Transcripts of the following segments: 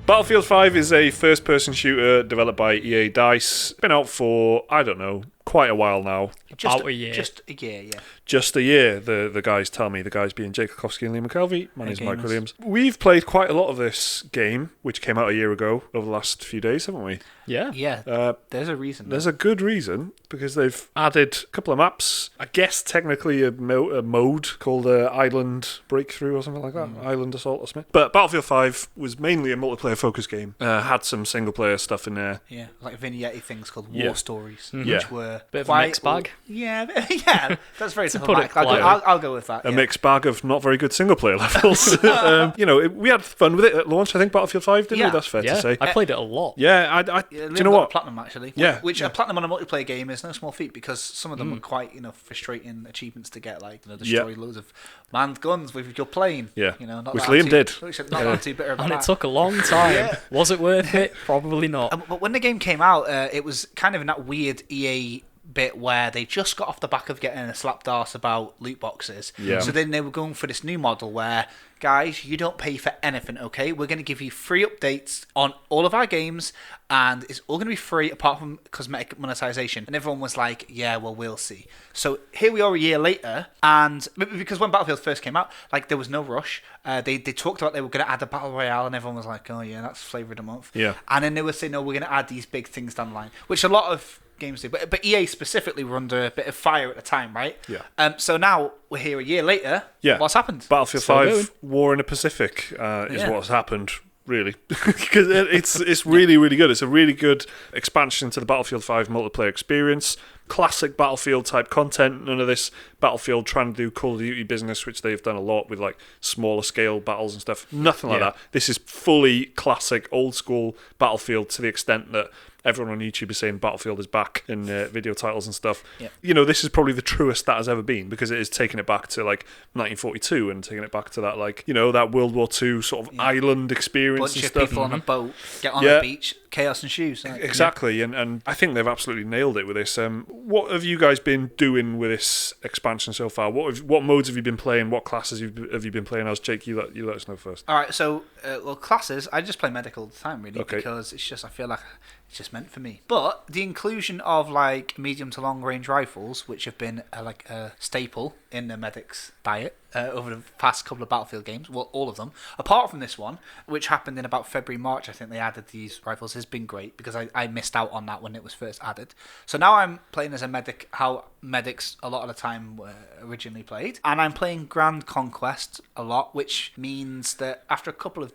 Battlefield 5 is a first-person shooter developed by EA Dice. Been out for, I don't know, quite a while now. About a year. Just a year, yeah. Just a year, the guys tell me. The guys being Jake Kowski and Lee McKelvey. My name's Mike gamers. Williams. We've played quite a lot of this game, which came out a year ago, over the last few days, haven't we? Yeah. Yeah, there's a reason. There's a good reason, because they've added a couple of maps. I guess technically a mode called Island Breakthrough or something like that. Island Assault or something. But Battlefield 5 was mainly a multiplayer-focused game. Had some single-player stuff in there. Yeah, like vignette things called Yeah. War Stories, Yeah. which were Bit of a quite mixed bag. Yeah, yeah, that's very To put diplomatic. it politely. I'll go with that. A yeah. mixed bag of not very good single-player levels. We had fun with it at launch, I think, Battlefield 5, didn't we? Yeah. That's fair to Yeah, say. I played it a lot. Yeah, Yeah, do you Liam know got what? Platinum actually. Yeah, Which yeah. a platinum on a multiplayer game is no small feat, because some of them are quite frustrating achievements to get, like destroy loads of manned guns with your plane. Yeah. Not Which that Liam I'm did. Not that I'm too bitter about And it that. took a long time. Yeah. Was it worth it? Probably not. But when the game came out, it was kind of in that weird EA bit where they just got off the back of getting a slapped arse about loot boxes. Yeah. So then they were going for this new model where, guys, you don't pay for anything, okay? We're going to give you free updates on all of our games, and it's all going to be free apart from cosmetic monetization. And everyone was like, yeah, well, we'll see. So here we are a year later, and because when Battlefield first came out, like, there was no rush. They talked about they were going to add a battle royale, and everyone was like, oh yeah, that's flavor of the month. Yeah. And then they were saying, no, we're going to add these big things down the line, which a lot of games do. But EA specifically were under a bit of fire at the time, right? Yeah. So now we're here a year later. Yeah. What's happened? Battlefield Still 5 going. War in the Pacific is Yeah. what's happened, really. Because it's really, really good. It's a really good expansion to the Battlefield 5 multiplayer experience. Classic Battlefield type content. None of this Battlefield trying to do Call of Duty business, which they've done a lot with, like smaller scale battles and stuff. Nothing like Yeah. that. This is fully classic, old school Battlefield, to the extent that everyone on YouTube is saying Battlefield is back in video titles and stuff. Yeah. This is probably the truest that has ever been, because it is taking it back to like 1942 and taking it back to that, like, that World War II sort of island experience Bunch and of stuff. people on a boat, get on Yeah. a beach, chaos and shoes. Exactly, and I think they've absolutely nailed it with this. What have you guys been doing with this expansion so far? What modes have you been playing? What classes have you been playing as? Jake, you let us know first. All right, so classes, I just play medic all the time, really, Okay. because it's just, I feel like it's just meant for me. But the inclusion of like medium to long range rifles, which have been like a staple in the medic's diet over the past couple of Battlefield games, well, all of them, apart from this one, which happened in about February, March, I think they added these rifles, has been great, because I missed out on that when it was first added. So now I'm playing as a medic, how medics a lot of the time were originally played, and I'm playing Grand Conquest a lot, which means that after a couple of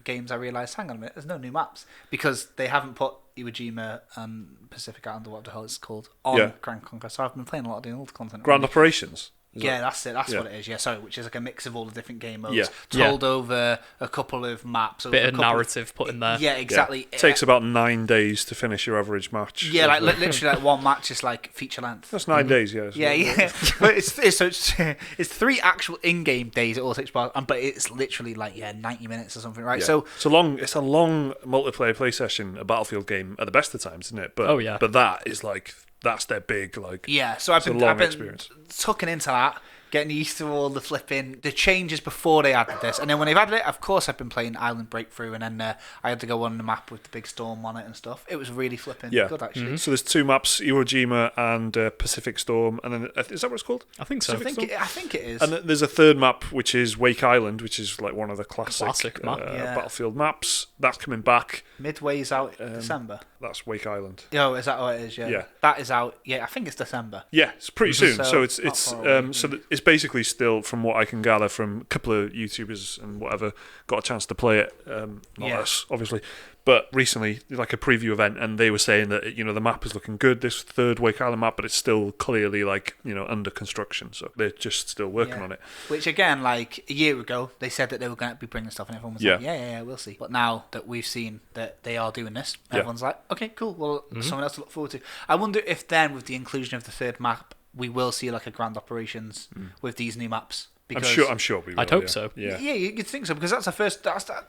games, I realised, hang on a minute, there's no new maps, because they haven't put Iwo Jima and Pacific Island, or what the hell it's called, on Grand Conquest. So I've been playing a lot of the old content. Grand Operations. Yeah, that's it. That's Yeah. what it is. Yeah, sorry, which is like a mix of all the different game modes Yeah. told over a couple of maps. Bit over of a couple narrative put in there. Yeah, exactly. It takes about 9 days to finish your average match. Yeah, like literally, like one match is like feature length. That's 9 days, yeah. Yeah. But it's 3 actual in-game days. It all takes part, but it's literally like 90 minutes or something, right? Yeah. So it's a long multiplayer play session, a Battlefield game at the best of times, isn't it? But Oh, yeah. But that is like, that's their big, like, yeah, so I've a been, long I've been experience. tucking into that, getting used to all the changes before they added this, and then when they've added it, of course I've been playing Island Breakthrough, and then I had to go on the map with the big storm on it and stuff. It was really flipping good, actually. So there's 2 maps, Iwo Jima and Pacific Storm, and then is that what it's called? I think so. I think it is. And then there's a third map, which is Wake Island, which is like one of the classic map. Battlefield maps. That's coming back. Midway's out December. That's Wake Island. Oh, is that what it is? Yeah. Yeah. That is out. Yeah, I think it's December. Yeah, it's pretty soon. So So it's not far away. it's basically still, from what I can gather from a couple of YouTubers and whatever, got a chance to play it. Not us, obviously, but recently, like a preview event, and they were saying that the map is looking good. This third Wake Island map, but it's still clearly like under construction. So they're just still working on it. Which again, like a year ago, they said that they were going to be bringing stuff, and everyone was like, yeah, we'll see. But now that we've seen that they are doing this, everyone's like, okay, cool. Well, something else to look forward to. I wonder if then, with the inclusion of the third map, we will see like a Grand Operations with these new maps. Because I'm sure we will. I'd hope so. Yeah. Yeah, you'd think so, because that's the first.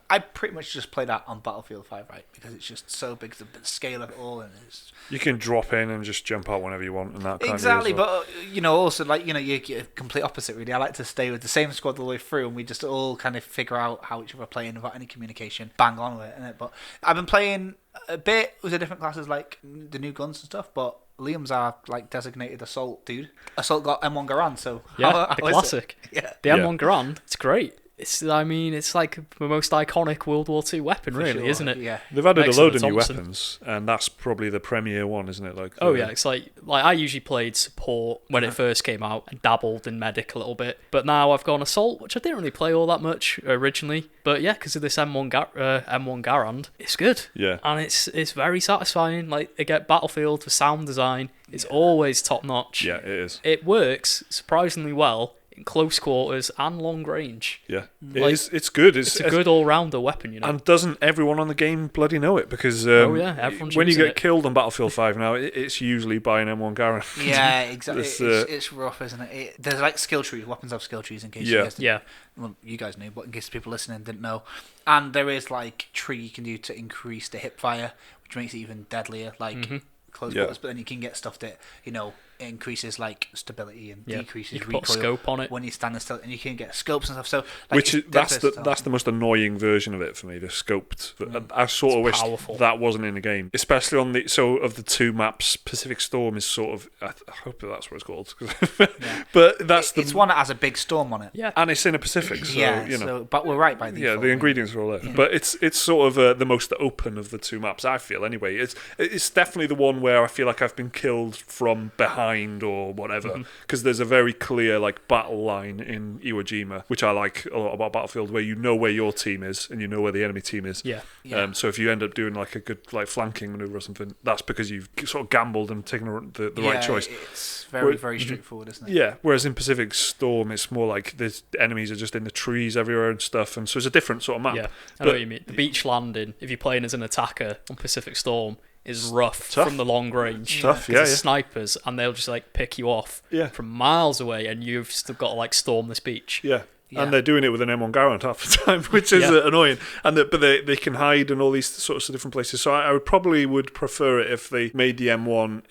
I pretty much just play that on Battlefield 5, right? Because it's just so big, the scale of it all, and it's You can drop in and just jump out whenever you want, and that kind exactly. of well. But also you're complete opposite, really. I like to stay with the same squad all the way through, and we just all kind of figure out how each other are playing without any communication. Bang on with it, innit? But I've been playing a bit with the different classes, like the new guns and stuff, but. Liam's our designated assault dude. Assault got M1 Garand, so Yeah, how the is classic. it? Yeah, The M1 Garand, it's great. It's like the most iconic World War II weapon, really, sure, isn't it? Yeah. They've added Next a to load the of new Thompson. weapons, and that's probably the premier one, isn't it? Like, Oh yeah, it's like I usually played support when it first came out and dabbled in medic a little bit, but now I've gone assault, which I didn't really play all that much originally. But yeah, because of this M1 Garand, it's good. Yeah. And it's very satisfying. Like they get Battlefield for sound design. It's always top notch. Yeah, it is. It works surprisingly well in close quarters and long range. Yeah, Like, it's good. It's a good all-rounder weapon, And doesn't everyone on the game bloody know it? Because everyone's when you using get it. killed on Battlefield 5 now, it's usually by an M1 Garand. Yeah, exactly. It's, It's rough, isn't it? There's like skill trees. Weapons have skill trees in case Yeah. you guys didn't, Yeah. well, you guys knew, but in case people listening didn't know. And there is like tree you can do to increase the hip fire, which makes it even deadlier. Like close Yeah. quarters, but then you can get stuff that increases like stability and Yeah. decreases You can recoil put a scope on it. when you're standing still, and you can get scopes and stuff. So Which it's that's dead the most annoying version of it for me. The scoped. I sort of It's wish powerful. that wasn't in the game, especially on of the two maps. Pacific Storm is sort of. I hope that's what it's called. But that's it's one that has a big storm on it. Yeah. and it's in a Pacific, so yeah, you know. so but we're right by Yeah, default, the ingredients are all there, but it's sort of the most open of the two maps. I feel anyway. It's definitely the one where I feel like I've been killed from behind or whatever, because there's a very clear like battle line in Iwo Jima, which I like a lot about Battlefield, where you know where your team is and you know where the enemy team is. Yeah. Yeah. So if you end up doing like a good like flanking maneuver or something, that's because you've sort of gambled and taken the right choice. It's very straightforward, isn't it? Yeah, whereas in Pacific Storm, it's more like the enemies are just in the trees everywhere and stuff, and so it's a different sort of map. Yeah, I know what you mean. The beach landing, if you're playing as an attacker on Pacific Storm, is rough Tough. from the long range. Tough, 'Cause yeah, there's yeah. snipers, and they'll just like pick you off from miles away, and you've still got to like storm this beach. Yeah. Yeah. And they're doing it with an M1 Garand half the time, which is annoying. And but they can hide in all these sorts of different places. So I would probably prefer it if they made the M1.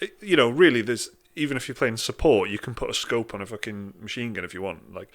Really, there's even if you're playing support, you can put a scope on a fucking machine gun if you want. Like,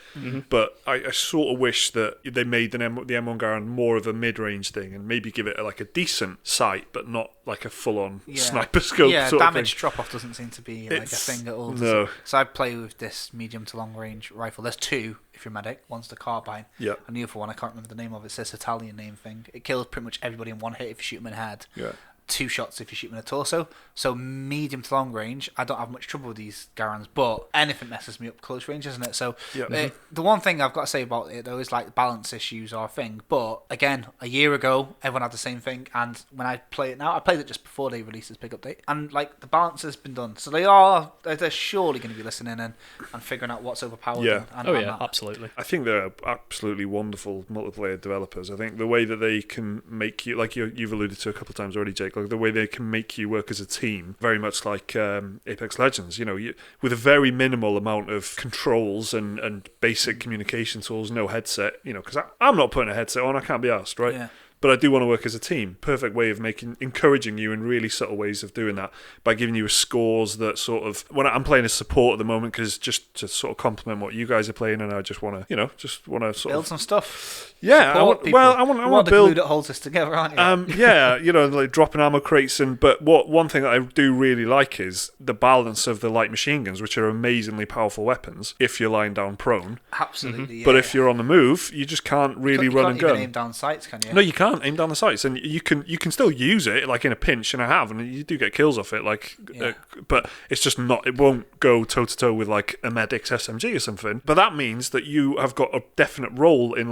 but I sort of wish that they made the M1 Garand more of a mid-range thing and maybe give it like a decent sight, but not like a full-on sniper scope. Yeah, sort of damage thing. drop-off doesn't seem to be like a It's- thing at all. does no. it? So I play with this medium to long-range rifle. There's two if you're medic. One's the carbine. Yeah. And the other one, I can't remember the name of it. It's this Italian name thing. It kills pretty much everybody in one hit if you shoot them in the head. Yeah. 2 shots if you shoot them in the torso. So medium to long range, I don't have much trouble with these Garands, but anything messes me up close range, isn't it? So the one thing I've got to say about it though is like balance issues are a thing. But again, a year ago, everyone had the same thing, and when I play it now, I played it just before they released this big update, and like the balance has been done. So they're surely going to be listening and figuring out what's overpowered. Yeah. And Yeah, that. absolutely. I think they're absolutely wonderful multiplayer developers. I think the way that they can make you, like you've alluded to a couple of times already, Jake, like the way they can make you work as a team, very much like Apex Legends, with a very minimal amount of controls and basic communication tools, no headset, because I'm not putting a headset on, I can't be asked, right? Yeah. But I do want to work as a team. Perfect way of encouraging you in really subtle ways of doing that by giving you scores that sort of. When I'm playing as support at the moment, because just to sort of complement what you guys are playing, and I just want to, sort Build of some stuff. Yeah, I Support people. want You to the build. glue that holds us together, aren't you? Like dropping ammo crates but one thing that I do really like is the balance of the light machine guns, which are amazingly powerful weapons if you're lying down prone. Absolutely. Yeah. But if you're on the move, you just can't really run and you can't gun. even aim down sights, can you? No, you can't aim down the sights, and you can still use it like in a pinch, and I have, and you do get kills off it. But it's just not. It won't go toe to toe with like a Medic's SMG or something. But that means that you have got a definite role in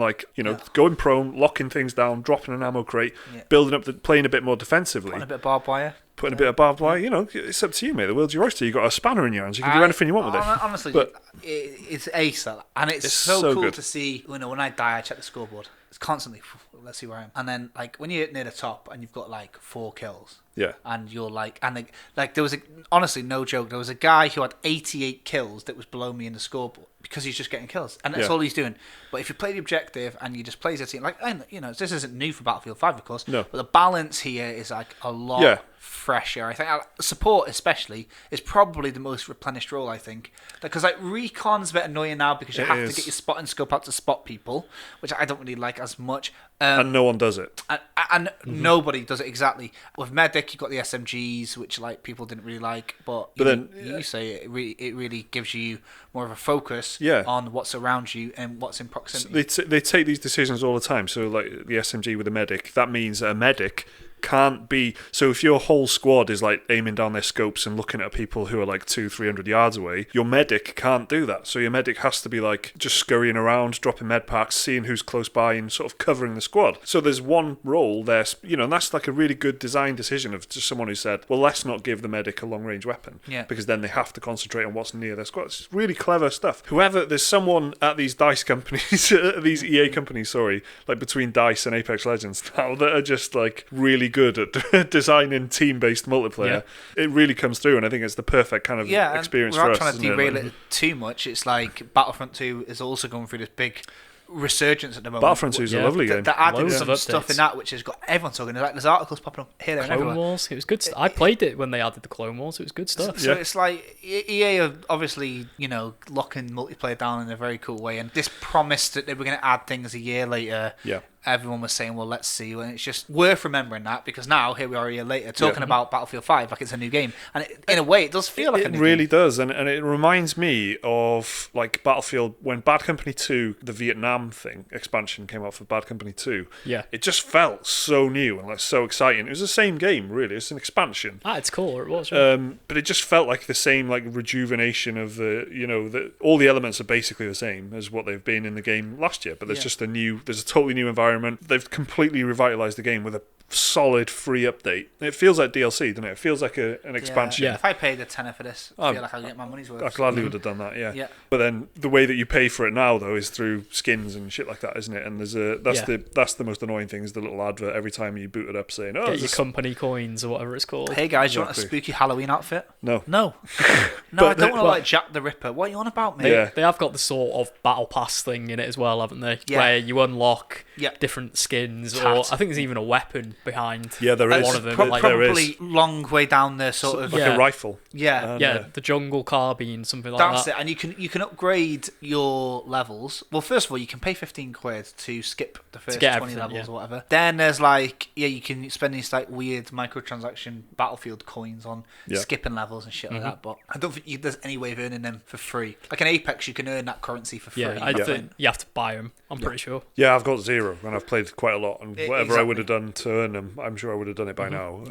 going prone, locking things down, dropping an ammo crate, building up, playing a bit more defensively, Putting a bit of barbed wire. putting a bit of barbed wire. It's up to you, mate. The world's your oyster. You got a spanner in your hands. You can do anything you want with it. Honestly, But it's ace, and it's so so cool good. to see. When I die, I check the scoreboard. It's constantly. Let's see where I am. And then, like when you're near the top and you've got like 4 kills, Yeah. And you're like, and like there was honestly, no joke, there was a guy who had 88 kills that was below me in the scoreboard because he's just getting kills, and that's all he's doing. But if you play the objective and you just play as a team, like, you know, this isn't new for Battlefield 5, of course. No. But the balance here is like a lot fresher. I think support, especially, is probably the most replenished role. I think because like recon's a bit annoying now because you have to get your spot and scope out to spot people, which I don't really like as much. And no one does it. And nobody does it exactly. With Medic, you've got the SMGs, which like people didn't really like, but then you say it really gives you more of a focus on what's around you and what's in proximity. So they take these decisions all the time. So like the SMG with a medic, that means that a medic can't be. So if your whole squad is like aiming down their scopes and looking at people who are like 200-300 yards away, your medic can't do that. So your medic has to be like just scurrying around, dropping med packs, seeing who's close by, and sort of covering the squad. So there's one role there, you know, and that's like a really good design decision of just someone who said, well, let's not give the medic a long range weapon, because then they have to concentrate on what's near their squad. It's really clever stuff. There's someone at these DICE companies, these EA companies, sorry, like between DICE and Apex Legends now, that are just like really good at designing team-based multiplayer. It really comes through, and I think it's the perfect kind of experience for us. We're not trying to derail it too much. It's like Battlefront 2 is also going through this big resurgence at the moment. Battlefront 2 is a lovely game. They're adding some stuff in that which has got everyone talking. Like there's articles popping up here and everywhere. Clone Wars, it was good. I played it when they added the Clone Wars. It was good stuff. So it's like EA are obviously, you know, locking multiplayer down in a very cool way, and this promised that they were going to add things a year later. Everyone was saying, well, let's see. And it's just worth remembering that, because now, here we are a year later, talking about Battlefield 5 like it's a new game. And in a way, it does feel like a new game. It really does. And it reminds me of like Battlefield, when Bad Company 2, the Vietnam thing, expansion came out for Bad Company 2. It just felt so new and like so exciting. It was the same game, really. It's an expansion. It's cool. It was. Right? But it just felt like the same like rejuvenation of all the elements are basically the same as what they've been in the game last year. But there's just there's a totally new environment. They've completely revitalized the game with a solid free update. It feels like DLC, doesn't it? It feels like an expansion. If I paid a tenner for this, I feel like I'll get my money's worth. I gladly would have done that, But then the way that you pay for it now, though, is through skins and shit like that, isn't it? And there's that's the most annoying thing, is the little advert every time you boot it up saying, get your company coins or whatever it's called. Hey guys, you want a spooky Halloween outfit? No. No, I don't want to like Jack the Ripper. What are you on about, mate? They have got the sort of battle pass thing in it as well, haven't they? Where you unlock different skins, or I think there's even a weapon behind. There is. One of them. Probably long way down the sort of like a rifle. The jungle carbine, something like that. That's it, and you can upgrade your levels. Well, first of all, you can pay 15 quid to skip the first 20 levels or whatever. Then there's like you can spend these like weird microtransaction Battlefield coins on skipping levels and shit like that. But I don't think there's any way of earning them for free. Like in Apex, you can earn that currency for free. I think you have to buy them. I'm pretty sure. Yeah, I've got 0, and I've played quite a lot, and whatever I would have done to earn them, I'm sure I would have done it by now.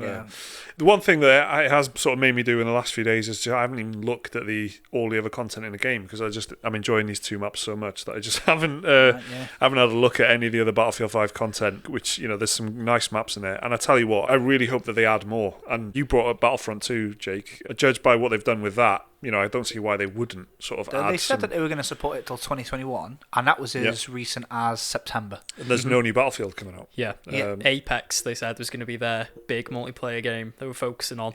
The one thing that it has sort of made me do in the last few days is I haven't even looked at all the other content in the game, because I'm enjoying these 2 maps so much that I just haven't had a look at any of the other Battlefield 5 content, which, you know, there's some nice maps in there. And I tell you what, I really hope that they add more. And you brought up Battlefront 2, Jake. Judged by what they've done with that, you know, I don't see why they wouldn't sort of add. They said that they were going to support it till 2021, and that was as recent as September. And there's no new Battlefield coming out. Apex, they said, was going to be their big multiplayer game they were focusing on.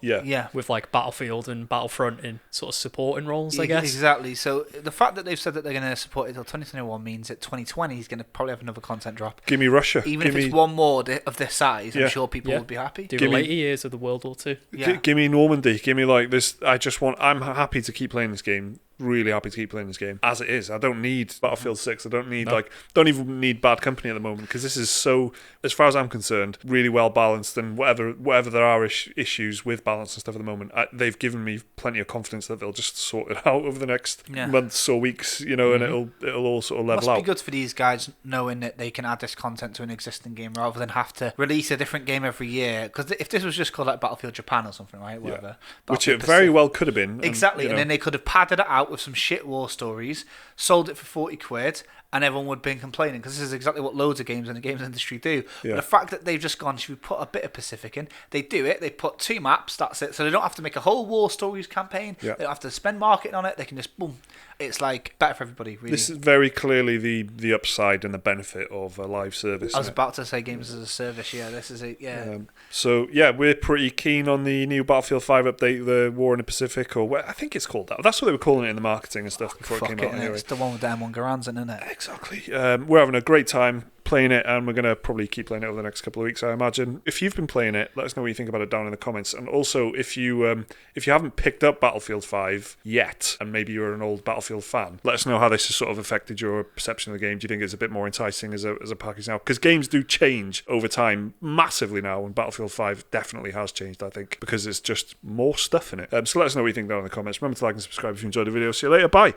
With like Battlefield and Battlefront in sort of supporting roles, I guess. Exactly. So the fact that they've said that they're going to support it till 2021 means that 2020 is going to probably have another content drop. Give me Russia. Even if it's one more of this size, I'm sure people would be happy. Do the later years of the World War II. Give me Normandy. Give me like this. I'm happy to keep playing this game. Really happy to keep playing this game as it is. I don't need Battlefield 6. I don't need don't even need Bad Company at the moment, because this is so, as far as I'm concerned, really well balanced. And whatever there are issues with balance and stuff at the moment, they've given me plenty of confidence that they'll just sort it out over the next months or weeks, you know, and it'll all sort of level out. Must be good for these guys knowing that they can add this content to an existing game rather than have to release a different game every year. Because if this was just called like Battlefield Japan or something, right, whatever, which it very well could have been, exactly, and then they could have padded it out with some shit war stories, sold it for 40 quid, and everyone would have been complaining, because this is exactly what loads of games in the games industry do. Yeah. But the fact that they've just gone, should we put a bit of Pacific in? They do it. They put 2 maps. That's it. So they don't have to make a whole War Stories campaign. Yeah. They don't have to spend marketing on it. They can just boom. It's like better for everybody. Really. This is very clearly the upside and the benefit of a live service. I was about to say games as a service. Yeah, this is it. Yeah. So yeah, we're pretty keen on the new Battlefield 5 update, the War in the Pacific, or I think it's called that. That's what they were calling it in the marketing and stuff before it came out. Anyway. It's the one with the M1 Garands in, isn't it? Exactly. We're having a great time playing it, and we're going to probably keep playing it over the next couple of weeks, I imagine. If you've been playing it, let us know what you think about it down in the comments. And also, if you haven't picked up Battlefield 5 yet, and maybe you're an old Battlefield fan, let us know how this has sort of affected your perception of the game. Do you think it's a bit more enticing as a package now? Because games do change over time massively now, and Battlefield 5 definitely has changed, I think, because it's just more stuff in it. So let us know what you think down in the comments. Remember to like and subscribe if you enjoyed the video. See you later. Bye.